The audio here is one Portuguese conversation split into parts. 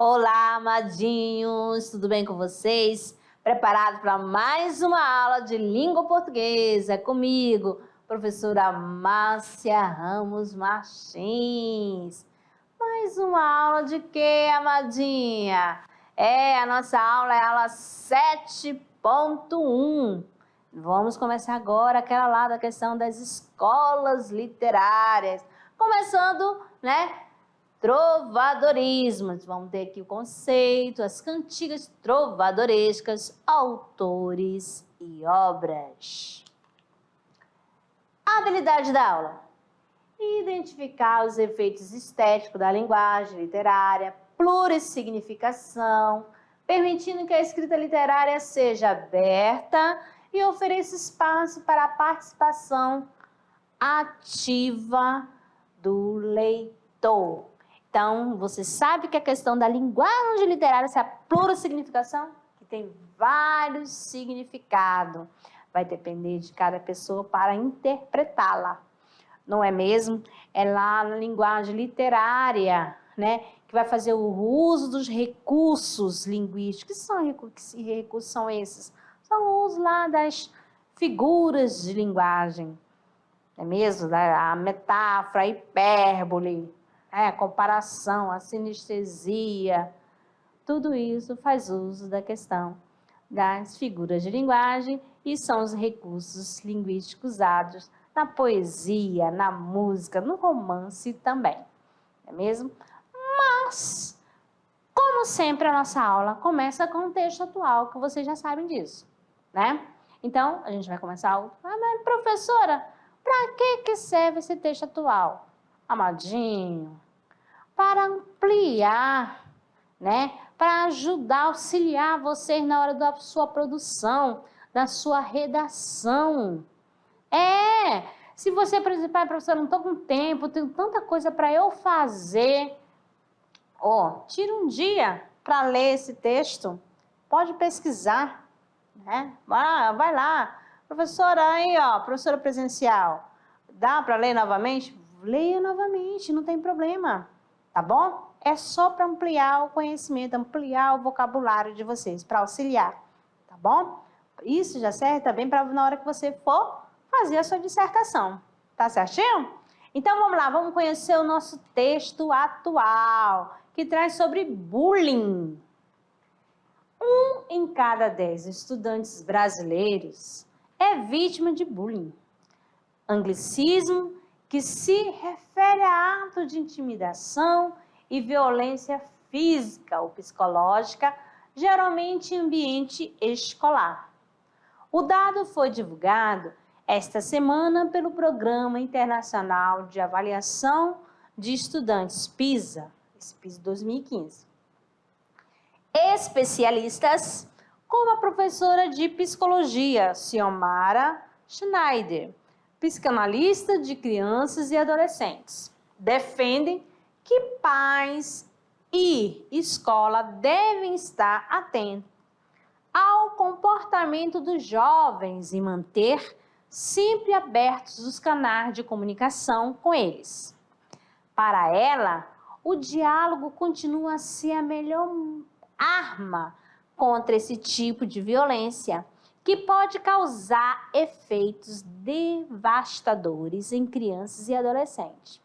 Olá, amadinhos, tudo bem com vocês? Preparado para mais uma aula de língua portuguesa comigo, professora Márcia Ramos Martins. Mais uma aula de quê, amadinha? A nossa aula é a aula 7.1. Vamos começar agora aquela lá da questão das escolas literárias. Começando, trovadorismo. Vamos ter aqui o conceito, as cantigas trovadorescas, autores e obras. A habilidade da aula: identificar os efeitos estéticos da linguagem literária, plurissignificação, permitindo que a escrita literária seja aberta e ofereça espaço para a participação ativa do leitor. Então, você sabe que a questão da linguagem literária, essa plurissignificação, que tem vários significados, vai depender de cada pessoa para interpretá-la, não é mesmo? É lá na linguagem literária, que vai fazer o uso dos recursos linguísticos. Que recursos são esses? São o uso lá das figuras de linguagem, não é mesmo? A metáfora, a hipérbole, a comparação, a sinestesia, tudo isso faz uso da questão das figuras de linguagem e são os recursos linguísticos usados na poesia, na música, no romance também, não é mesmo? Mas, como sempre, a nossa aula começa com o texto atual, que vocês já sabem disso, né? Então, a gente vai começar mas professora, para que serve esse texto atual? Amadinho, para ampliar, para ajudar, auxiliar vocês na hora da sua produção, da sua redação. Se você, por exemplo, professor, não estou com tempo, tenho tanta coisa para eu fazer, tira um dia para ler esse texto, pode pesquisar, vai lá, professora aí, professora presencial, dá para ler novamente? Leia novamente, não tem problema, tá bom? É só para ampliar o conhecimento, ampliar o vocabulário de vocês, para auxiliar, tá bom? Isso já serve também para na hora que você for fazer a sua dissertação, tá certinho? Então vamos lá, vamos conhecer o nosso texto atual, que traz sobre bullying. 1 em cada 10 estudantes brasileiros é vítima de bullying. Anglicismo que se refere a ato de intimidação e violência física ou psicológica, geralmente em ambiente escolar. O dado foi divulgado esta semana pelo Programa Internacional de Avaliação de Estudantes PISA, PISA 2015. Especialistas, como a professora de psicologia, Xiomara Schneider, psicanalista de crianças e adolescentes, defendem que pais e escola devem estar atentos ao comportamento dos jovens e manter sempre abertos os canais de comunicação com eles. Para ela, o diálogo continua a ser a melhor arma contra esse tipo de violência, que pode causar efeitos devastadores em crianças e adolescentes.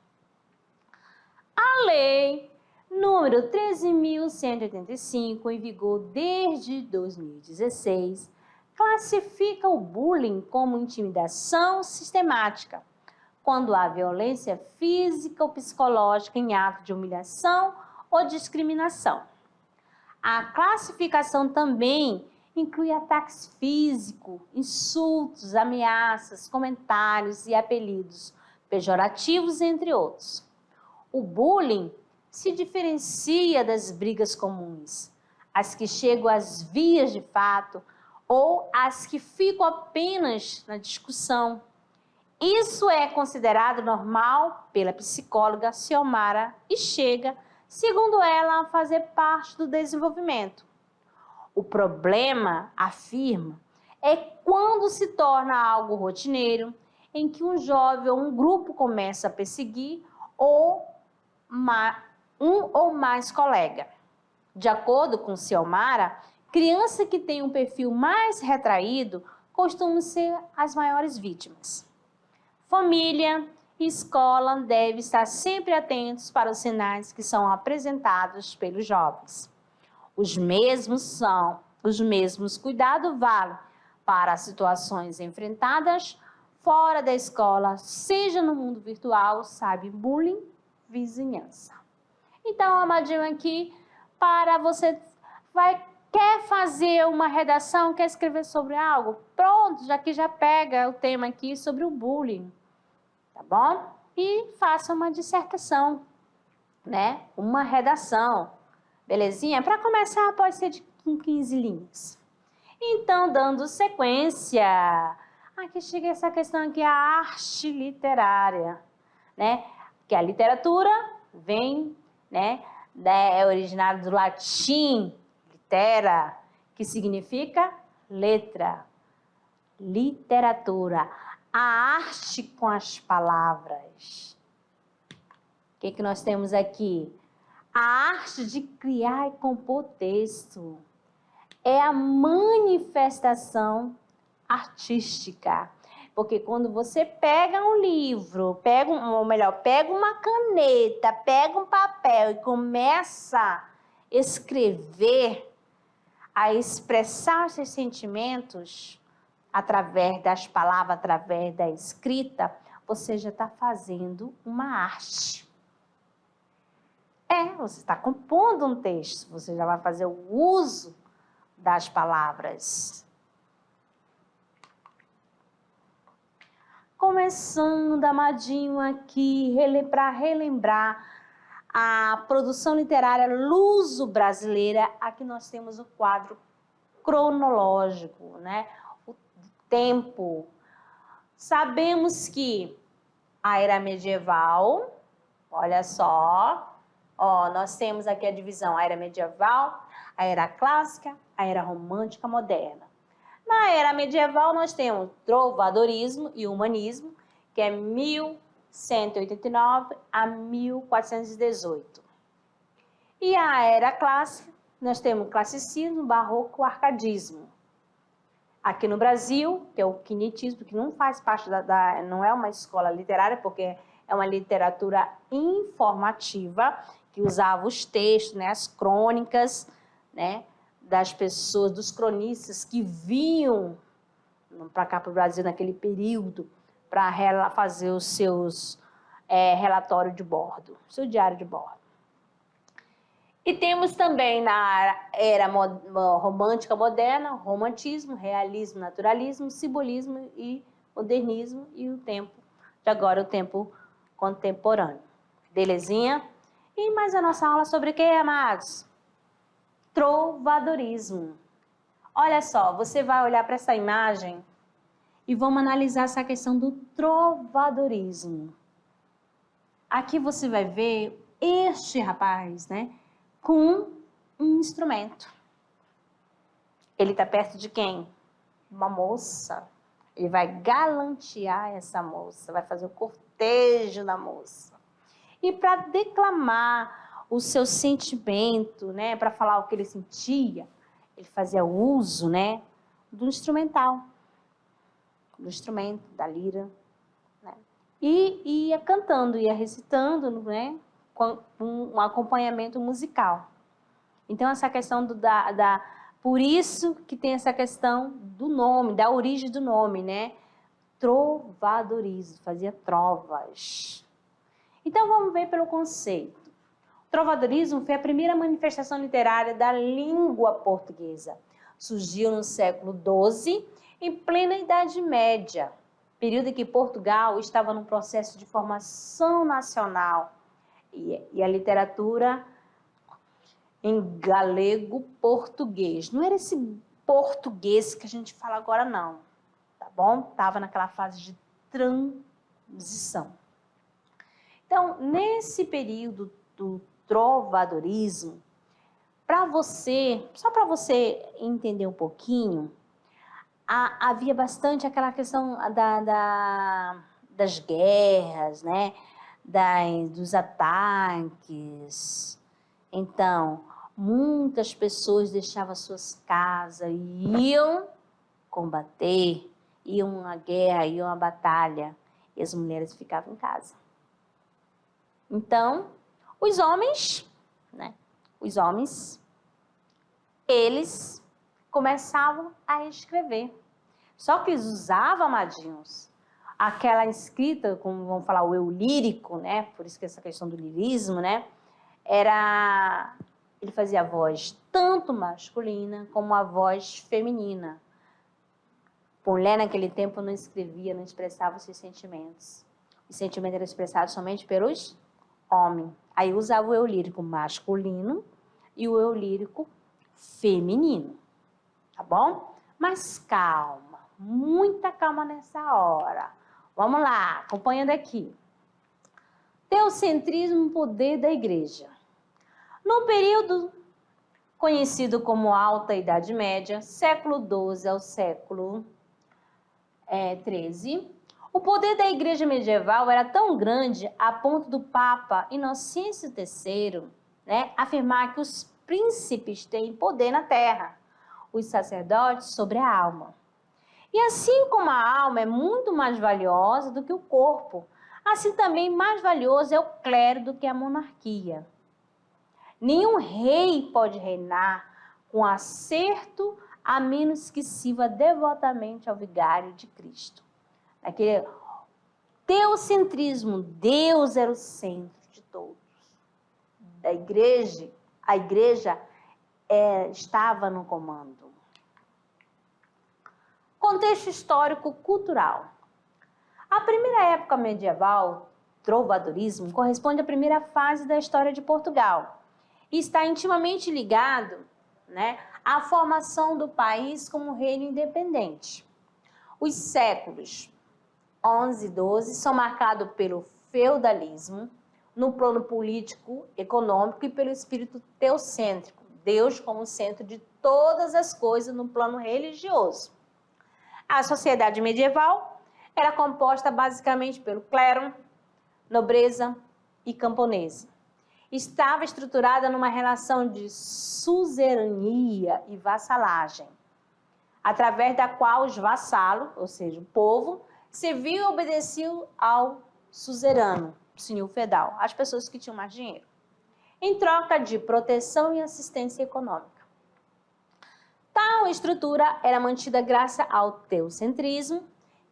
A Lei número 13.185, em vigor desde 2016, classifica o bullying como intimidação sistemática, quando há violência física ou psicológica em ato de humilhação ou discriminação. A classificação também inclui ataques físicos, insultos, ameaças, comentários e apelidos pejorativos, entre outros. O bullying se diferencia das brigas comuns, as que chegam às vias de fato ou as que ficam apenas na discussão. Isso é considerado normal pela psicóloga Xiomara e chega, segundo ela, a fazer parte do desenvolvimento. O problema, afirma, é quando se torna algo rotineiro, em que um jovem ou um grupo começa a perseguir um ou mais colegas. De acordo com Ciomara, criança que tem um perfil mais retraído costumam ser as maiores vítimas. Família e escola devem estar sempre atentos para os sinais que são apresentados pelos jovens. Os mesmos cuidados valem para situações enfrentadas fora da escola, seja no mundo virtual, cyberbullying, vizinhança. Então, amadinho aqui, para você quer fazer uma redação, quer escrever sobre algo? Pronto, já pega o tema aqui sobre o bullying, tá bom? E faça uma dissertação, né? Uma redação, belezinha? Para começar, pode ser com 15 linhas. Então, dando sequência, aqui chega essa questão aqui, a arte literária, né? Que a literatura vem, né? É originada do latim, litera, que significa letra. Literatura, a arte com as palavras. O que nós temos aqui? A arte de criar e compor texto. É a manifestação artística. Porque quando você pega um livro, pega uma caneta, pega um papel e começa a escrever, a expressar seus sentimentos através das palavras, através da escrita, você já está fazendo uma arte. Você está compondo um texto, você já vai fazer o uso das palavras. Começando, amadinho, aqui, para relembrar a produção literária luso-brasileira, aqui nós temos o quadro cronológico, né? O tempo. Sabemos que a era medieval, olha só, nós temos aqui a divisão, a era medieval, a era clássica, a era romântica moderna. Na era medieval, nós temos trovadorismo e humanismo, que é 1189 a 1418. E a era clássica, nós temos classicismo, barroco, arcadismo. Aqui no Brasil, que é o quinitismo, que não faz parte não é uma escola literária, porque é uma literatura informativa, que usava os textos, né, as crônicas, né, das pessoas, dos cronistas que vinham para cá, para o Brasil, naquele período, para fazer os seus relatórios de bordo, seu diário de bordo. E temos também na era romântica moderna, romantismo, realismo, naturalismo, simbolismo e modernismo, e o tempo de agora, o tempo contemporâneo. Belezinha? E mais a nossa aula sobre o que, amados? Trovadorismo. Olha só, você vai olhar para essa imagem e vamos analisar essa questão do trovadorismo. Aqui você vai ver este rapaz, né, com um instrumento. Ele está perto de quem? Uma moça. Ele vai galantear essa moça, vai fazer o cortejo da moça. E para declamar o seu sentimento, né, para falar o que ele sentia, ele fazia uso, né, do instrumental, do instrumento, da lira, né, e ia cantando, ia recitando, né, com um acompanhamento musical. Então, essa questão por isso que tem essa questão do nome, da origem do nome, né, trovadorismo, fazia trovas. Então, vamos ver pelo conceito. O trovadorismo foi a primeira manifestação literária da língua portuguesa. Surgiu no século XII, em plena Idade Média, período em que Portugal estava num processo de formação nacional e a literatura em galego-português. Não era esse português que a gente fala agora, não, tá bom? Estava naquela fase de transição. Então, nesse período do trovadorismo, só para você entender um pouquinho, havia bastante aquela questão das guerras, né? Dos ataques. Então, muitas pessoas deixavam suas casas e iam combater, iam à guerra, iam à batalha, e as mulheres ficavam em casa. Então, os homens, eles começavam a escrever. Só que eles usavam, amadinhos, aquela escrita, como vamos falar, o eu lírico, né? Por isso que essa questão do lirismo, né? Ele fazia a voz tanto masculina como a voz feminina. Mulher naquele tempo não escrevia, não expressava os seus sentimentos. Os sentimentos eram expressados somente pelos homens. Aí usava o eu lírico masculino e o eu lírico feminino. Tá bom? Mas calma, muita calma nessa hora. Vamos lá, acompanhando aqui. Teocentrismo, poder da igreja. No período conhecido como Alta Idade Média, século XII ao século XIII, o poder da igreja medieval era tão grande a ponto do Papa Inocêncio III, afirmar que os príncipes têm poder na terra, os sacerdotes sobre a alma. E assim como a alma é muito mais valiosa do que o corpo, assim também mais valioso é o clero do que a monarquia. Nenhum rei pode reinar com acerto a menos que sirva devotamente ao vigário de Cristo. Aquele teocentrismo, Deus era o centro de todos. A igreja estava no comando. Contexto histórico-cultural. A primeira época medieval, trovadorismo, corresponde à primeira fase da história de Portugal e está intimamente ligado, à formação do país como reino independente. Os séculos 11 e 12 são marcados pelo feudalismo no plano político, econômico e pelo espírito teocêntrico, Deus como centro de todas as coisas no plano religioso. A sociedade medieval era composta basicamente pelo clero, nobreza e camponesa. Estava estruturada numa relação de suzerania e vassalagem, através da qual os vassalos, ou seja, o povo, serviam e obedeciam ao suzerano, o senhor feudal, as pessoas que tinham mais dinheiro, em troca de proteção e assistência econômica. Tal estrutura era mantida graças ao teocentrismo,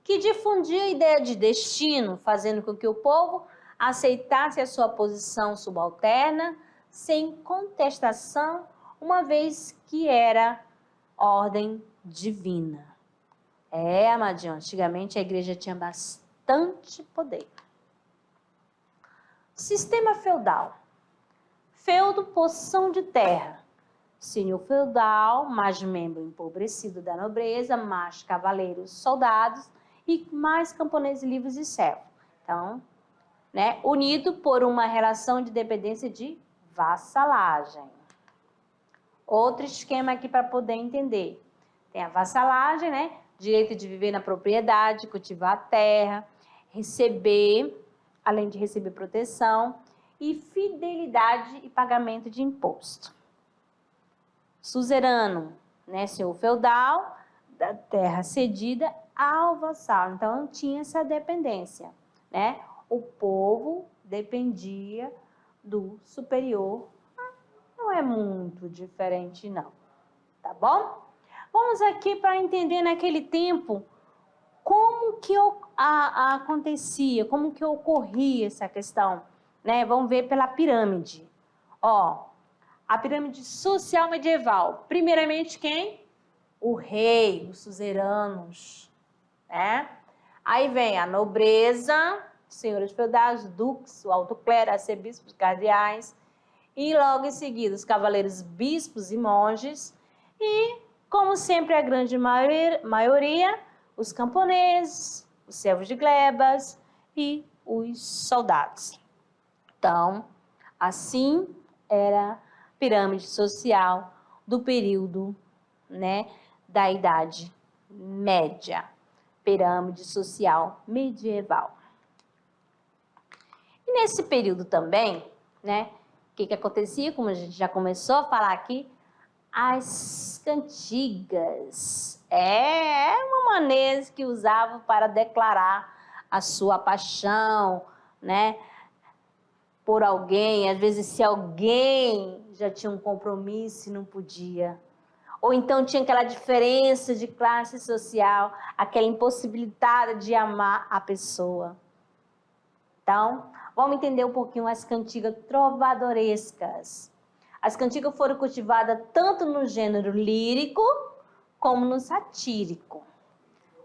que difundia a ideia de destino, fazendo com que o povo aceitasse a sua posição subalterna sem contestação, uma vez que era ordem divina. Amadinho, antigamente a igreja tinha bastante poder. Sistema feudal. Feudo, possessão de terra. Senhor feudal, mais membro empobrecido da nobreza, mais cavaleiros, soldados e mais camponeses livres e servos. Então, unido por uma relação de dependência de vassalagem. Outro esquema aqui para poder entender. Tem a vassalagem, direito de viver na propriedade, cultivar a terra, além de receber proteção, e fidelidade e pagamento de imposto. Suzerano, senhor feudal, da terra cedida ao vassalo. Então, tinha essa dependência, O povo dependia do superior. Não é muito diferente, não. Tá bom? Vamos aqui para entender naquele tempo como que acontecia, como que ocorria essa questão, Vamos ver pela pirâmide. A pirâmide social medieval. Primeiramente, quem? O rei, os suzeranos, Aí vem a nobreza, senhores feudais, duques, o alto clero, arcebispos, cardeais, e logo em seguida os cavaleiros, bispos e monges, e, como sempre, a grande maioria, os camponeses, os servos de glebas e os soldados. Então, assim era a pirâmide social do período, da Idade Média, pirâmide social medieval. E nesse período também, O que acontecia, como a gente já começou a falar aqui? As cantigas. É uma maneira que usavam para declarar a sua paixão, né? Por alguém. Às vezes, se alguém já tinha um compromisso e não podia. Ou então tinha aquela diferença de classe social, aquela impossibilidade de amar a pessoa. Então, vamos entender um pouquinho as cantigas trovadorescas. As cantigas foram cultivadas tanto no gênero lírico como no satírico.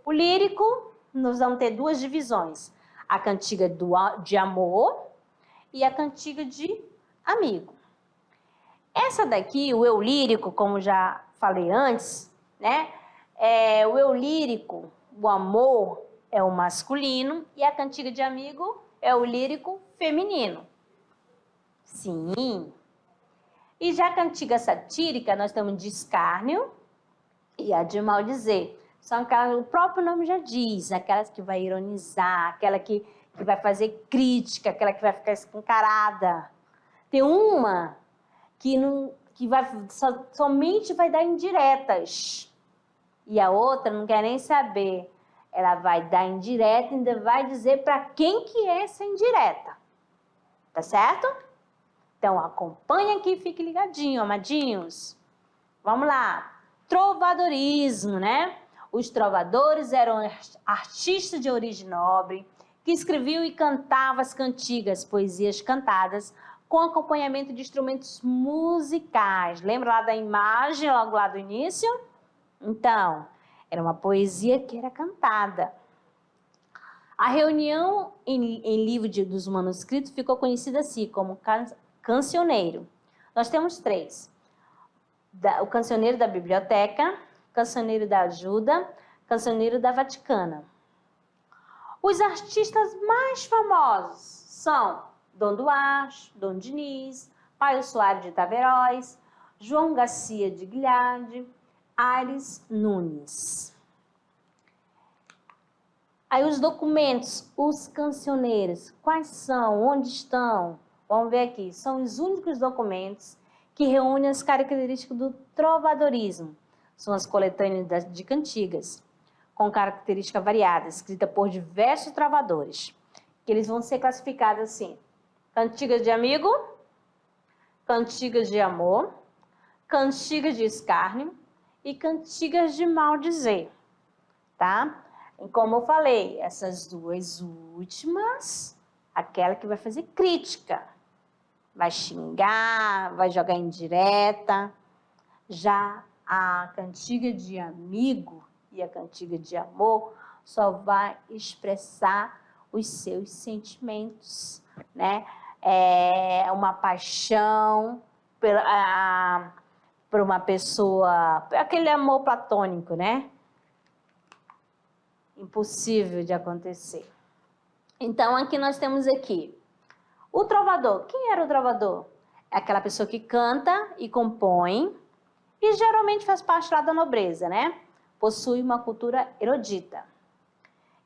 O lírico, nós vamos ter duas divisões. A cantiga de amor e a cantiga de amigo. Essa daqui, o eu lírico, como já falei antes, né? O eu lírico, o amor é o masculino e a cantiga de amigo é o lírico feminino. Sim. E já a cantiga satírica, nós temos de escárnio e a de maldizer. São aquelas, o próprio nome já diz, aquelas que vai ironizar, aquela que vai fazer crítica, aquela que vai ficar escancarada. Tem uma que vai, somente vai dar indiretas. E a outra não quer nem saber. Ela vai dar indireta e ainda vai dizer para quem que é essa indireta. Tá certo? Então, acompanha aqui e fique ligadinho, amadinhos. Vamos lá. Trovadorismo, né? Os trovadores eram artistas de origem nobre que escreviam e cantavam as cantigas, poesias cantadas com acompanhamento de instrumentos musicais. Lembra lá da imagem, logo lá do início? Então, era uma poesia que era cantada. A reunião em livro dos manuscritos ficou conhecida assim como cancioneiro. Nós temos três. O cancioneiro da biblioteca, cancioneiro da ajuda, cancioneiro da Vaticana. Os artistas mais famosos são Dom Duarte, Dom Diniz, Paio Soares de Taveróis, João Garcia de Guilharde, Aires Nunes. Aí os documentos, os cancioneiros, quais são, onde estão? Vamos ver aqui, são os únicos documentos que reúnem as características do trovadorismo. São as coletâneas de cantigas, com características variadas, escritas por diversos trovadores, que eles vão ser classificados assim: cantigas de amigo, cantigas de amor, cantigas de escárnio e cantigas de maldizer, tá? E como eu falei, essas duas últimas, aquela que vai fazer crítica, vai xingar, vai jogar indireta. Já a cantiga de amigo e a cantiga de amor só vai expressar os seus sentimentos, né? É uma paixão por uma pessoa, aquele amor platônico, né? Impossível de acontecer. Então, aqui nós temos aqui o trovador. Quem era o trovador? É aquela pessoa que canta e compõe e geralmente faz parte lá da nobreza, né? Possui uma cultura erudita.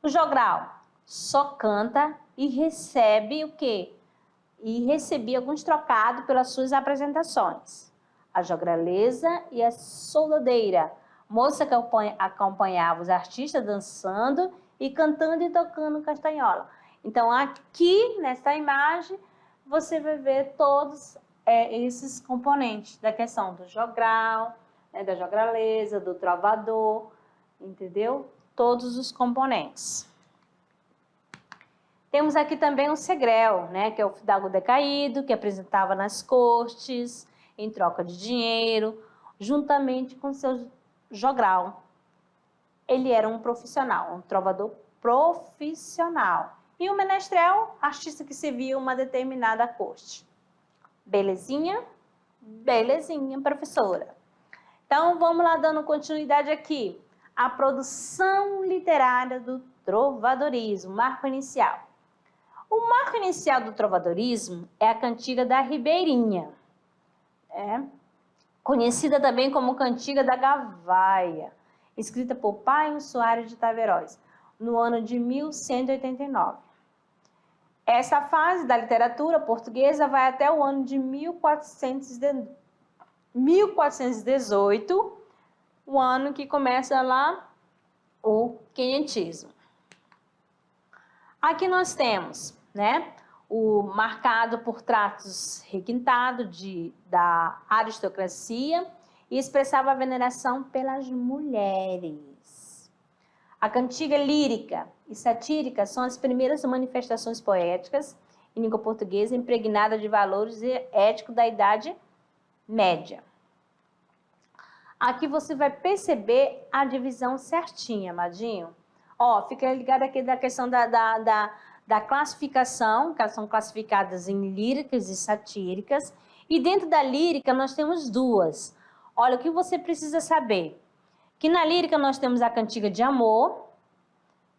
O jogral só canta e recebe o quê? E recebia alguns trocados pelas suas apresentações. A jograleza e a soldadeira, moça que acompanhava os artistas dançando e cantando e tocando castanhola. Então, aqui, nessa imagem, você vai ver todos esses componentes da questão do jogral, né, da jograleza, do trovador, entendeu? Todos os componentes. Temos aqui também o segrel, né, que é o fidalgo decaído, que apresentava nas cortes, em troca de dinheiro, juntamente com seu jogral. Ele era um profissional, um trovador profissional. E o menestrel, artista que servia uma determinada corte. Belezinha? Belezinha, professora. Então, vamos lá dando continuidade aqui. A produção literária do trovadorismo, marco inicial. O marco inicial do trovadorismo é a cantiga da Ribeirinha, conhecida também como Cantiga da Gavaia, escrita por Paio Soares de Taveróis, no ano de 1189. Essa fase da literatura portuguesa vai até o ano de 1418, o ano que começa lá o quinhentismo. Aqui nós temos, né, o marcado por tratos requintados da aristocracia e expressava a veneração pelas mulheres. A cantiga lírica e satírica são as primeiras manifestações poéticas em língua portuguesa impregnada de valores éticos da Idade Média. Aqui você vai perceber a divisão certinha, amadinho. Ó, fica ligado aqui da questão da classificação, que elas são classificadas em líricas e satíricas. E dentro da lírica nós temos duas. Olha, o que você precisa saber? Que na lírica nós temos a cantiga de amor.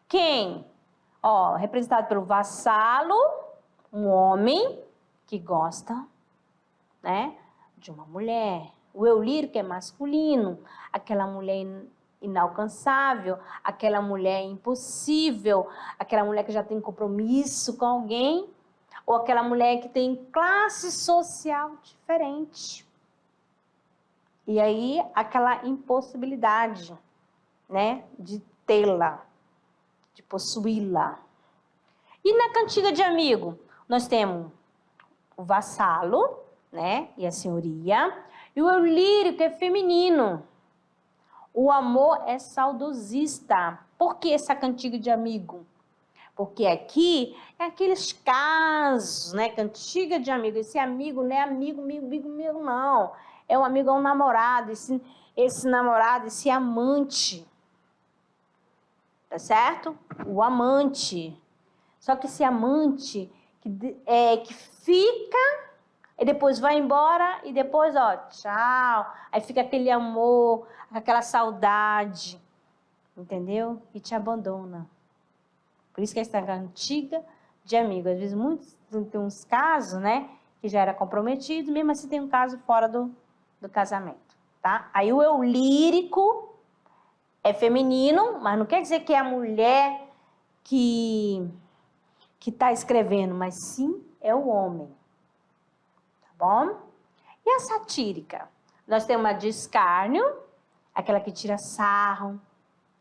Quem? Ó, representado pelo vassalo, um homem que gosta, né, de uma mulher. O eu lírico é masculino, aquela mulher inalcançável, aquela mulher impossível, aquela mulher que já tem compromisso com alguém, ou aquela mulher que tem classe social diferente. E aí, aquela impossibilidade, né, de tê-la, de possuí-la. E na cantiga de amigo, nós temos o vassalo, né, e a senhoria, e o eu lírico é feminino. O amor é saudosista. Por que essa cantiga de amigo? Porque aqui é aqueles casos, né? Cantiga de amigo. Esse amigo não é amigo meu, não. É um amigo, é um namorado. Esse namorado, esse amante. Tá certo? O amante. Só que esse amante que fica... E depois vai embora e depois, ó, tchau. Aí fica aquele amor, aquela saudade, entendeu? E te abandona. Por isso que essa cantiga de amigo. Às vezes, muitos tem uns casos, né, que já era comprometido, mesmo assim tem um caso fora do casamento, tá? Aí o eu lírico é feminino, mas não quer dizer que é a mulher que está escrevendo, mas sim é o homem. Bom? E a satírica? Nós temos a de escárnio, aquela que tira sarro,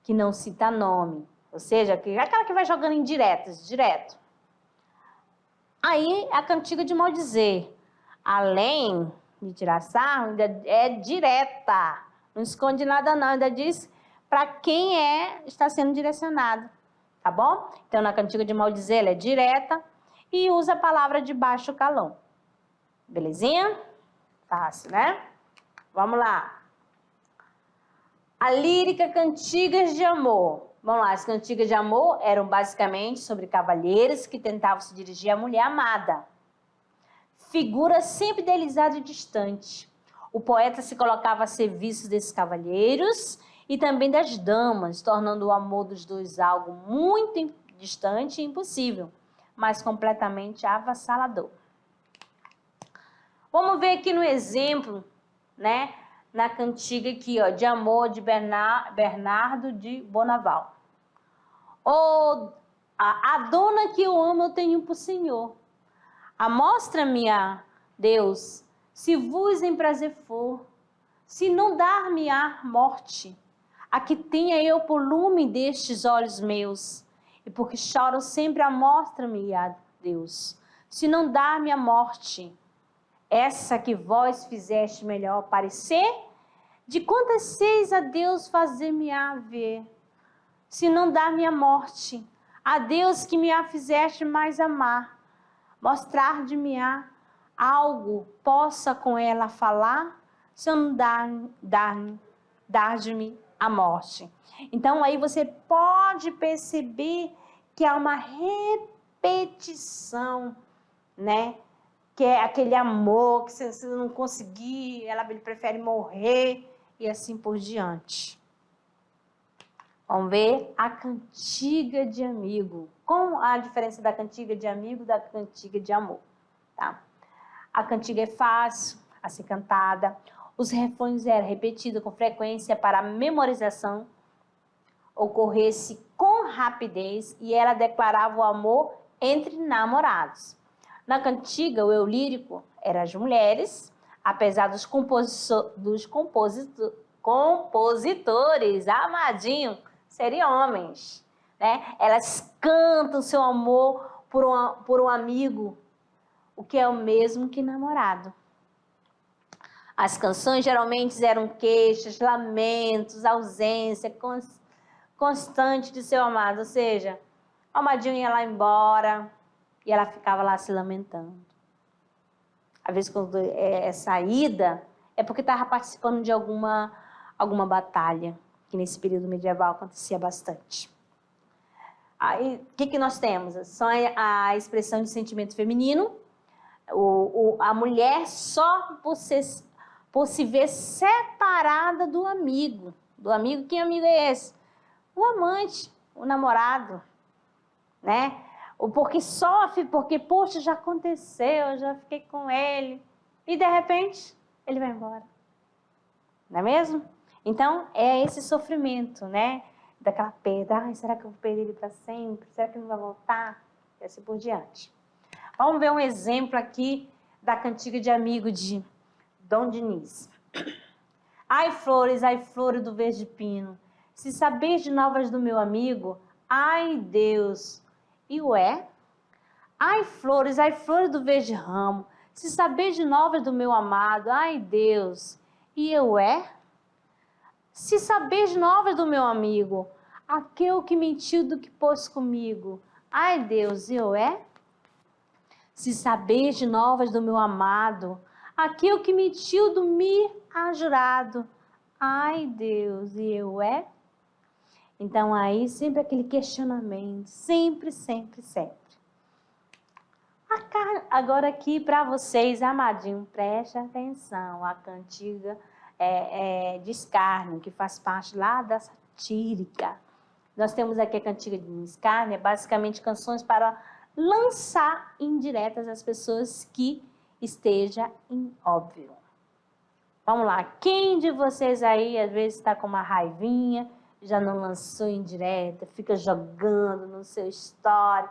que não cita nome, ou seja, aquela que vai jogando indiretas, direto. Aí a cantiga de maldizer, além de tirar sarro, ainda é direta, não esconde nada não, ainda diz para quem está sendo direcionado, tá bom? Então na cantiga de maldizer ela é direta e usa a palavra de baixo calão. Belezinha? Fácil, né? Vamos lá. A lírica Cantigas de Amor. Vamos lá, as cantigas de amor eram basicamente sobre cavalheiros que tentavam se dirigir à mulher amada. Figura sempre idealizada e distante. O poeta se colocava a serviço desses cavalheiros e também das damas, tornando o amor dos dois algo muito distante e impossível, mas completamente avassalador. Vamos ver aqui no exemplo, né, na cantiga aqui, ó, de amor de Bernardo de Bonaval. Oh, a dona que eu amo eu tenho por Senhor. Amostra-me, Deus, se vos em prazer for, se não dar-me a morte, a que tenha eu por lume destes olhos meus, e porque choro sempre amostra-me, Deus, se não dar-me a morte, essa que vós fizeste melhor parecer, de quantas seis a Deus fazer-me-á ver, se não dar-me a morte, a Deus que me a fizeste mais amar, mostrar-de-me-á algo possa com ela falar, se eu não dar-me a morte. Então aí você pode perceber que há uma repetição, né? Que é aquele amor que se não conseguir, ele prefere morrer e assim por diante. Vamos ver a cantiga de amigo. Qual a diferença da cantiga de amigo e da cantiga de amor? Tá? A cantiga é fácil a ser cantada. Os refrões eram repetidos com frequência para a memorização ocorresse com rapidez e ela declarava o amor entre namorados. Na cantiga, o eu lírico era as mulheres, apesar dos compositores, amadinho, serem homens, né? Elas cantam seu amor por um amigo, o que é o mesmo que namorado. As canções geralmente eram queixas, lamentos, ausência constante de seu amado, ou seja, o amadinho ia lá embora e ela ficava lá se lamentando. Às vezes, quando é saída, é porque estava participando de alguma batalha, que nesse período medieval acontecia bastante. Aí, o que nós temos? Só a expressão de sentimento feminino, a mulher só por se ver separada do amigo. Do amigo, que amigo é esse? O amante, o namorado, né? Porque sofre, porque, poxa, já aconteceu, eu já fiquei com ele. E, de repente, ele vai embora. Não é mesmo? Então, é esse sofrimento, né? Daquela perda. Ai, será que eu vou perder ele para sempre? Será que ele não vai voltar? E assim por diante. Vamos ver um exemplo aqui da cantiga de amigo de Dom Diniz. Ai, flores do verde pino, se saber de novas do meu amigo, ai, Deus, e ué? Ai, flores do verde ramo, se saber de novas do meu amado, ai, Deus, e eu é? Se saber de novas do meu amigo, aquele que mentiu do que pôs comigo, ai, Deus, e eu é? Se saber de novas do meu amado, aquele que mentiu do me ajurado, ai, Deus, e eu é? Então, aí, sempre aquele questionamento, sempre, sempre, sempre. Agora aqui para vocês, amadinho, preste atenção, a cantiga de escárnio, que faz parte lá da satírica. Nós temos aqui a cantiga de escárnio, basicamente canções para lançar indiretas às pessoas que esteja em óbvio. Vamos lá, quem de vocês aí às vezes está com uma raivinha, já não lançou indireta, fica jogando no seu story,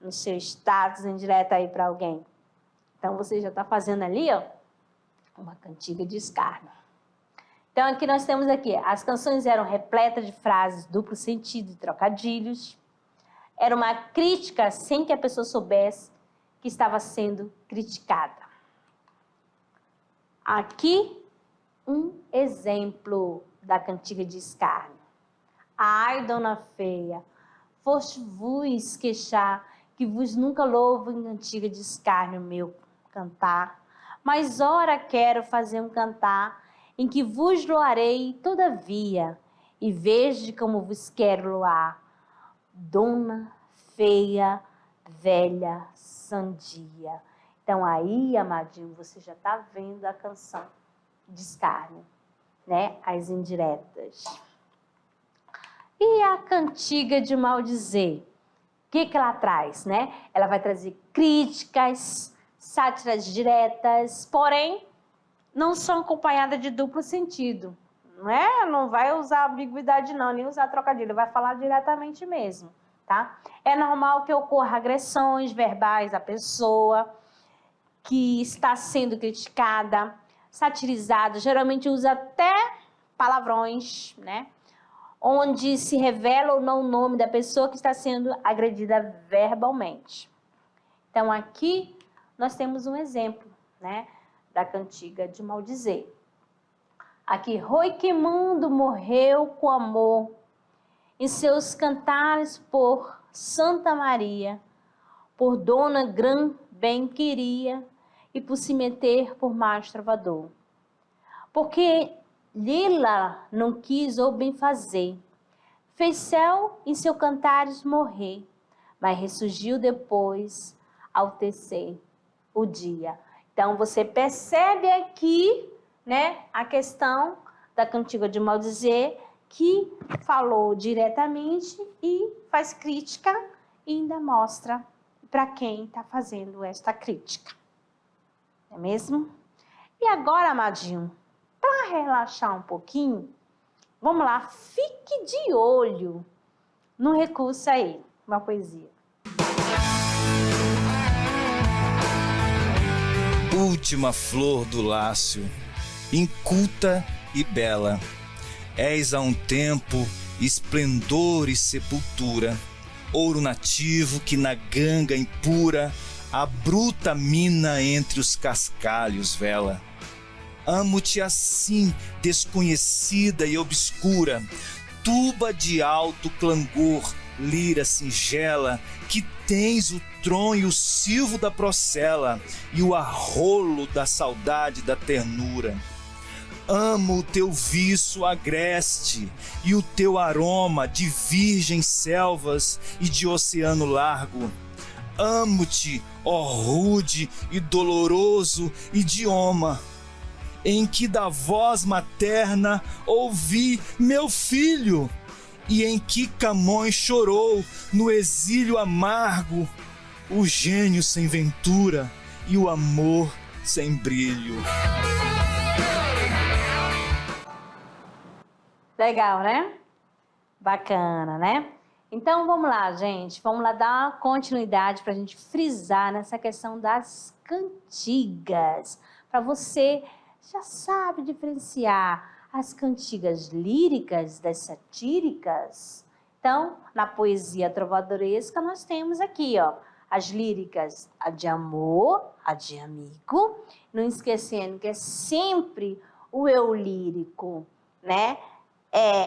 no seu status indireta aí para alguém? Então você já está fazendo ali, ó, uma cantiga de escárnio. Então aqui nós temos aqui, as canções eram repletas de frases duplo sentido e trocadilhos. Era uma crítica sem que a pessoa soubesse que estava sendo criticada. Aqui um exemplo da cantiga de escárnio. Ai, dona feia, foste vos queixar, que vos nunca louvo em cantiga de escárnio meu cantar. Mas ora quero fazer um cantar, em que vos loarei todavia, e veja como vos quero loar. Dona feia, velha, sandia. Então aí, amadinho, você já está vendo a canção de escárnio, né? As indiretas. E a cantiga de maldizer? O que ela traz, né? Ela vai trazer críticas, sátiras diretas, porém, não são acompanhadas de duplo sentido, não é? Não vai usar ambiguidade não, nem usar trocadilho, vai falar diretamente mesmo, tá? É normal que ocorra agressões verbais à pessoa que está sendo criticada, satirizada, geralmente usa até palavrões, né? Onde se revela ou não o nome da pessoa que está sendo agredida verbalmente. Então, aqui nós temos um exemplo, né, da cantiga de maldizer. Aqui, Roiquimundo morreu com amor, em seus cantares por Santa Maria, por Dona Gran bem queria, e por se meter por mais trovador. Porque Lila não quis ou bem fazer, fez céu em seu cantares morrer, mas ressurgiu depois ao tecer o dia. Então você percebe aqui, né, a questão da cantiga de maldizer, que falou diretamente e faz crítica e ainda mostra para quem está fazendo esta crítica. Não é mesmo? E agora, amadinho, para relaxar um pouquinho, vamos lá, fique de olho no recurso aí, uma poesia. última flor do lácio, inculta e bela, és a um tempo esplendor e sepultura, ouro nativo que na ganga impura a bruta mina entre os cascalhos vela. Amo-te assim, desconhecida e obscura, tuba de alto clangor, lira singela, que tens o tronho e o silvo da procela e o arrolo da saudade da ternura. Amo o teu viço agreste e o teu aroma de virgens selvas e de oceano largo. Amo-te, ó rude e doloroso idioma, em que da voz materna ouvi meu filho, e em que Camões chorou no exílio amargo, o gênio sem ventura e o amor sem brilho. Legal, né? Bacana, né? Então, vamos lá, gente. Vamos lá dar uma continuidade para a gente frisar nessa questão das cantigas. Para você já sabe diferenciar as cantigas líricas das satíricas. Então, na poesia trovadoresca, nós temos aqui, ó, as líricas, a de amor, a de amigo. Não esquecendo que é sempre o eu lírico, né?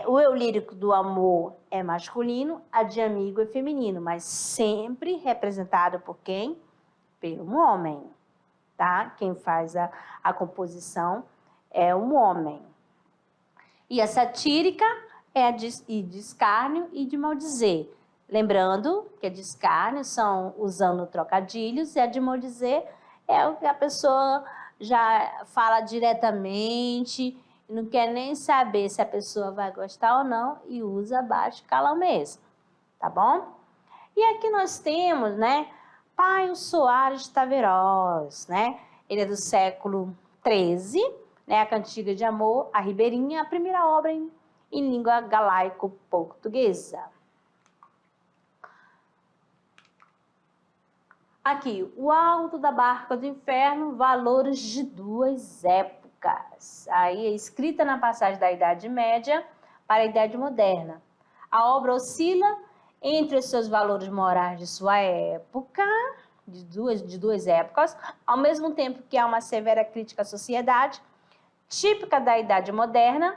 O eu lírico do amor é masculino, a de amigo é feminino, mas sempre representado por quem? Pelo homem, tá? Quem faz a composição é um homem. E a satírica é a de escárnio e de maldizer. Lembrando que a de escárnio são usando trocadilhos e a de maldizer é o que a pessoa já fala diretamente, não quer nem saber se a pessoa vai gostar ou não e usa baixo calão mesmo, tá bom? E aqui nós temos, né, Paio Soares de Taveroz, né? Ele é do século XIII, né? A Cantiga de Amor, a Ribeirinha, a primeira obra em língua galaico-portuguesa. Aqui, o Alto da Barca do Inferno, valores de duas épocas. Aí é escrita na passagem da Idade Média para a Idade Moderna. A obra oscila entre os seus valores morais de sua época, de duas épocas, ao mesmo tempo que há uma severa crítica à sociedade, típica da Idade Moderna.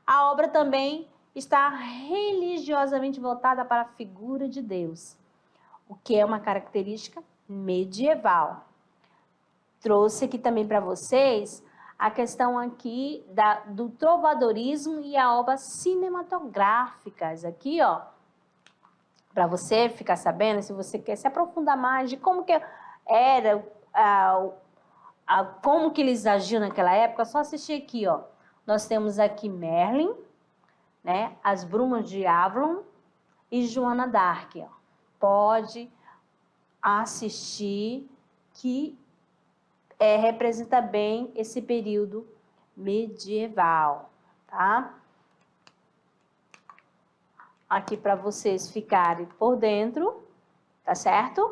A obra também está religiosamente voltada para a figura de Deus, o que é uma característica medieval. Trouxe aqui também para vocês a questão aqui do trovadorismo e a obras cinematográficas. Aqui, ó, para você ficar sabendo, se você quer se aprofundar mais de como que era, como que eles agiam naquela época, é só assistir aqui, ó. Nós temos aqui Merlin, né, As Brumas de Avalon e Joana d'Arc, ó. Pode assistir, que representa bem esse período medieval, tá? Aqui para vocês ficarem por dentro, tá certo?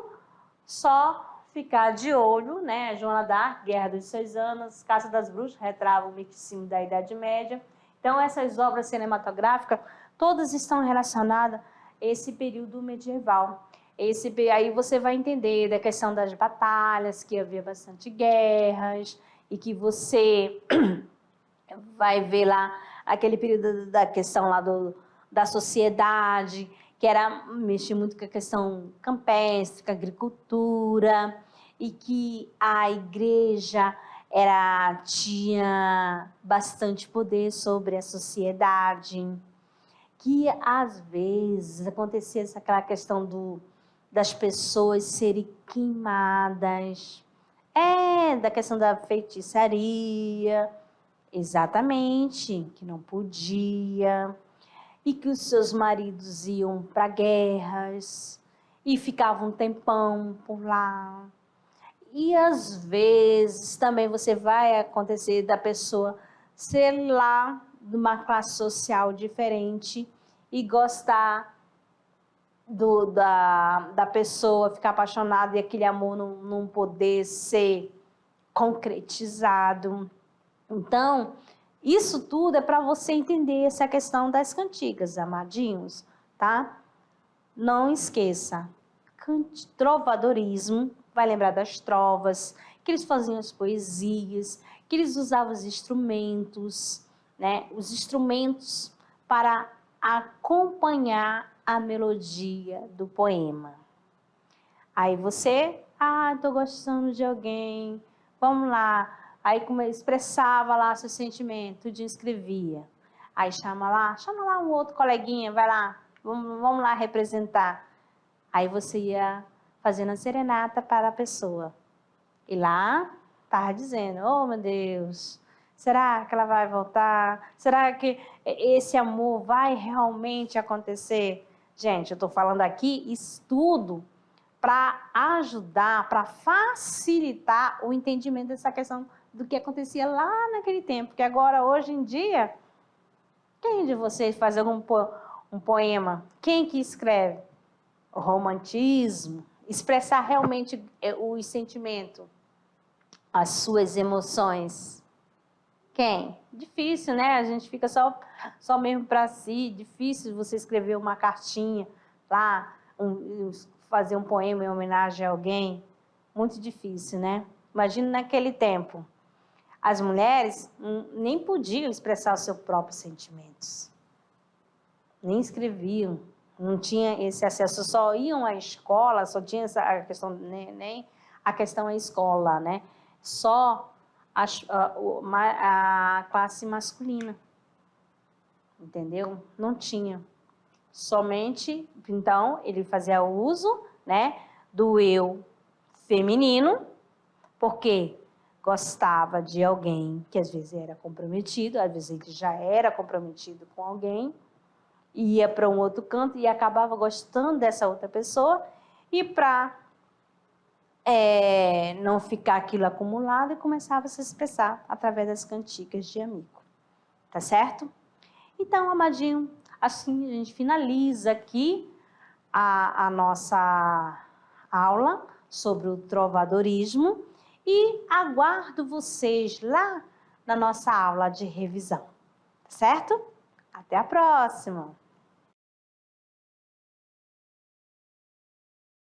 Só ficar de olho, né? Joana d'Arc, Guerra dos 6 Anos, Caça das Bruxas, retrata o misticismo da Idade Média. Então, essas obras cinematográficas, todas estão relacionadas a esse período medieval. Aí você vai entender da questão das batalhas, que havia bastante guerras, e que você vai ver lá aquele período da questão lá da sociedade, que mexia muito com a questão campestre, com a agricultura, e que a igreja tinha bastante poder sobre a sociedade, que às vezes acontecia aquela questão das pessoas serem queimadas, da questão da feitiçaria, exatamente, que não podia, e que os seus maridos iam para guerras e ficavam um tempão por lá. E às vezes também vai acontecer da pessoa ser lá de uma classe social diferente e gostar da pessoa, ficar apaixonada e aquele amor não poder ser concretizado. Então, isso tudo é para você entender essa questão das cantigas, amadinhos, tá? Não esqueça, trovadorismo, vai lembrar das trovas, que eles faziam as poesias, que eles usavam os instrumentos, né? Os instrumentos para acompanhar a melodia do poema. Aí você, tô gostando de alguém, vamos lá. Aí como expressava lá seu sentimento, escrevia. Aí chama lá um outro coleguinha, vai lá, vamos lá representar. Aí você ia fazendo a serenata para a pessoa. E lá estava dizendo, oh meu Deus, será que ela vai voltar? Será que esse amor vai realmente acontecer? Gente, eu estou falando aqui estudo para ajudar, para facilitar o entendimento dessa questão do que acontecia lá naquele tempo. Porque agora, hoje em dia, quem de vocês faz um poema? Quem que escreve? O romantismo, expressar realmente o sentimento, as suas emoções. Quem? Difícil, né? A gente fica só mesmo para si. Difícil você escrever uma cartinha lá, fazer um poema em homenagem a alguém. Muito difícil, né? Imagina naquele tempo. As mulheres nem podiam expressar os seus próprios sentimentos. Nem escreviam. Não tinha esse acesso, só iam à escola, só tinha a questão, nem a questão à escola, né? Só a classe masculina, entendeu? Não tinha. Somente, então, ele fazia uso, né, do eu feminino, porque gostava de alguém que às vezes era comprometido, às vezes ele já era comprometido com alguém, ia para um outro canto e acabava gostando dessa outra pessoa, e para não ficar aquilo acumulado, e começava a se expressar através das cantigas de amigo. Tá certo? Então, amadinho, assim a gente finaliza aqui a nossa aula sobre o trovadorismo e aguardo vocês lá na nossa aula de revisão. Tá certo? Até a próxima!